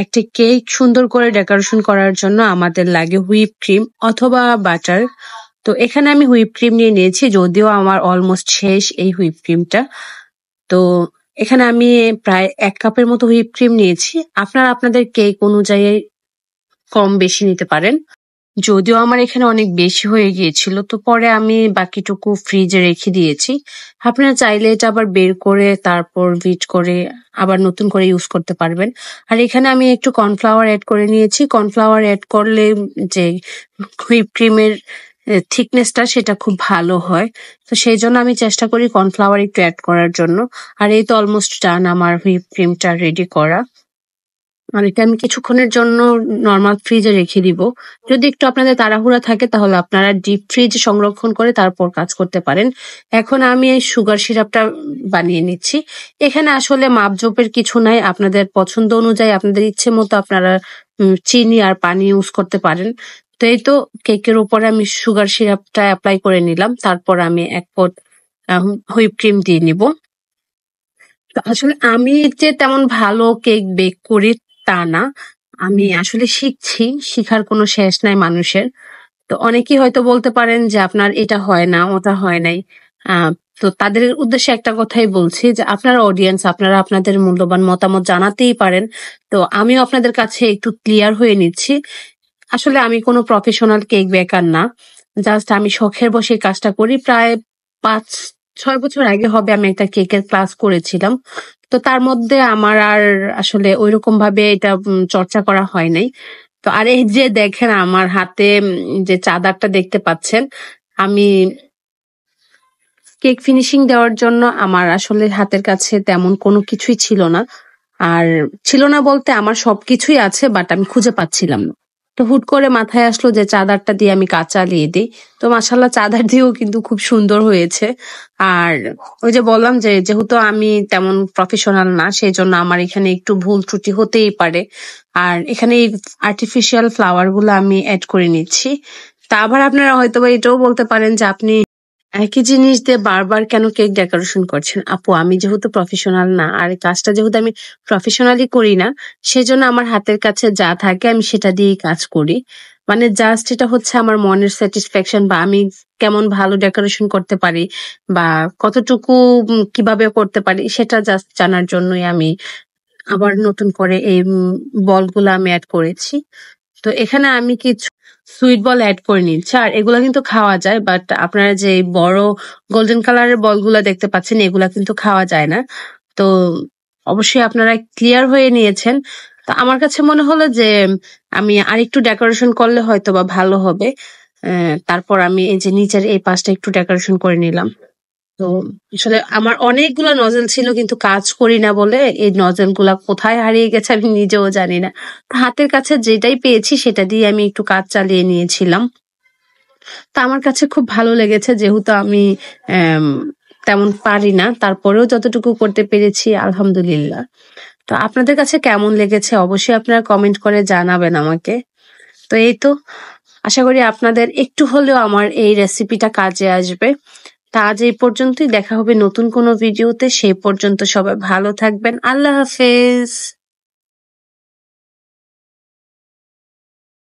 একটা কেক সুন্দর করে ডেকোরেশন করার জন্য আমাদের লাগে হুইপ ক্রিম অথবা বাটার। তো এখানে আমি হুইপ ক্রিম নিয়ে নিয়েছি, যদিও আমার অলমোস্ট শেষ এই হুইপ ক্রিমটা। তো এখানে আমি প্রায় 1 কাপের মতো হুইপ ক্রিম নিয়েছি। আপনারা আপনাদের কেক অনুযায়ী কম বেশি নিতে পারেন। যদিও আমার এখানে অনেক বেশি হয়ে গিয়েছিল, তো পরে আমি বাকিটুকু ফ্রিজে রেখে দিয়েছি। আপনারা চাইলে এটা আবার বের করে তারপর বিট করে আবার নতুন করে ইউজ করতে পারবেন। আর এখানে আমি একটু কর্নফ্লাওয়ার অ্যাড করে নিয়েছি। কর্নফ্লাওয়ার অ্যাড করলে যে হুইপ ক্রিমের থিকনেসটা সেটা খুব ভালো হয়। তো সেই জন্য আমি চেষ্টা করি কর্নফ্লাওয়ার একটু অ্যাড করার জন্য। আর এই তো অলমোস্ট ডান আমার হুইপ ক্রিমটা রেডি করা। আর এটা আমি কিছুক্ষণের জন্য নরমাল ফ্রিজে রেখে দিব। যদি একটু আপনাদের তাড়াহুড়া থাকে তাহলে আপনারা ডিপ ফ্রিজে সংরক্ষণ করে তারপর কাজ করতে পারেন। এখন আমি এই সুগার সিরাপটা বানিয়ে নিচ্ছি। এখানে আসলে মাপজোপের কিছু নাই, আপনাদের পছন্দ অনুযায়ী আপনাদের ইচ্ছে মতো আপনারা চিনি আর পানি ইউজ করতে পারেন। তো এই তো কেকের উপরে আমি সুগার সিরাপটা অ্যাপ্লাই করে নিলাম, তারপর আমি 1 পট হুইপ ক্রিম দিয়ে নিব। তো আসলে আমি যে তেমন ভালো কেক বেক করি তা না। আমি আসলে শিখছি, শিখার কোনো শেষ নাই মানুষের। তো অনেকেই হয়তো বলতে পারেন যে আপনার এটা হয় না, ওটা হয় নাই। আহ তো তাদের উদ্দেশ্যে একটা কথাই বলছি যে আপনারা অডিয়েন্স, আপনারা আপনাদের মূল্যবান মতামত জানাতেই পারেন। তো আমিও আপনাদের কাছে একটু ক্লিয়ার হয়ে নিচ্ছি। আসলে আমি কোনো প্রফেশনাল কেক বেকার না। জাস্ট আমি শখের বসে এই কাজটা করি। প্রায় 5-6 বছর আগে হবে আমি একটা কেকের ক্লাস করেছিলাম। তো তার মধ্যে আমার আর আসলে ঐরকম ভাবে এটা চর্চা করা হয় নাই। তো আর এই যে দেখেন আমার হাতে যে চাদরটা দেখতে পাচ্ছেন, আমি কেক ফিনিশিং দেওয়ার জন্য আমার আসলে হাতের কাছে তেমন কোনো কিছুই ছিল না। আর ছিল না বলতে আমার সবকিছুই আছে, বাট আমি খুঁজে পাচ্ছিলাম না। তো হুট করে মাথায় আসলো যে চাদরটা দিয়ে আমি কাজ চালিয়ে দিই। তো মাশাআল্লাহ চাদর দিয়েও কিন্তু খুব সুন্দর হয়েছে। আর ওই যে বললাম যে যেহেতু আমি তেমন প্রফেশনাল না, সেই জন্য আমার এখানে একটু ভুল ত্রুটি হতেই পারে। আর এখানে এই আর্টিফিশিয়াল ফ্লাওয়ার গুলো আমি অ্যাড করে নিচ্ছি। তা আবার আপনারা হয়তোবা এটাও বলতে পারেন যে আপনি একই জিনিস দিয়ে বারবার কেন কেক ডেকোরেশন করছেন? আপু, আমি যেহেতু প্রফেশনাল না আর এই কাজটা যেহেতু আমি প্রফেশনালি করি না, সেজন্য আমার হাতের কাছে যা থাকে আমি সেটা দিয়েই কাজ করি। মানে জাস্ট এটা হচ্ছে আমার মনের স্যাটিসফ্যাকশন, বা আমি কেমন ভালো ডেকোরেশন করতে পারি বা কতটুকু কিভাবে করতে পারি সেটা জাস্ট জানার জন্যই আমি আবার নতুন করে এই বলগুলো আমি এড করেছি। তো এখানে আমি কিছু সুইট বল এড করে নিচ্ছি। আর এগুলা কিন্তু খাওয়া যায়, বাট আপনারা যে এই বড় গোল্ডেন কালারের বলগুলা দেখতে পাচ্ছেন এগুলা কিন্তু খাওয়া যায় না। তো অবশ্যই আপনারা ক্লিয়ার হয়ে নিয়েছেন। তো আমার কাছে মনে হলো যে আমি আরেকটু ডেকোরেশন করলে হয়তো বা ভালো হবে। তারপর আমি এই যে নিচের এই পাশটা একটু ডেকোরেশন করে নিলাম। তো আসলে আমার অনেকগুলা নজেল ছিল কিন্তু কাজ করি না বলে এই নজেল গুলা কোথায় হারিয়ে গেছে আমি নিজেও জানি না। তো হাতের কাছে যেটাই পেয়েছি সেটা দিয়ে আমি একটু কাজ চালিয়ে নিয়েছিলাম। তো আমার কাছে খুব ভালো লেগেছে, যেহেতু আমি আম, তেমন পারি না, তারপরেও যতটুকু করতে পেরেছি আলহামদুলিল্লাহ। তো আপনাদের কাছে কেমন লেগেছে অবশ্যই আপনারা কমেন্ট করে জানাবেন আমাকে। তো এই তো, আশা করি আপনাদের একটু হলেও আমার এই রেসিপিটা কাজে আসবে। তা আজ এই পর্যন্তই, দেখা হবে নতুন কোনো ভিডিওতে। সেই পর্যন্ত সবাই ভালো থাকবেন। আল্লাহ হাফেজ।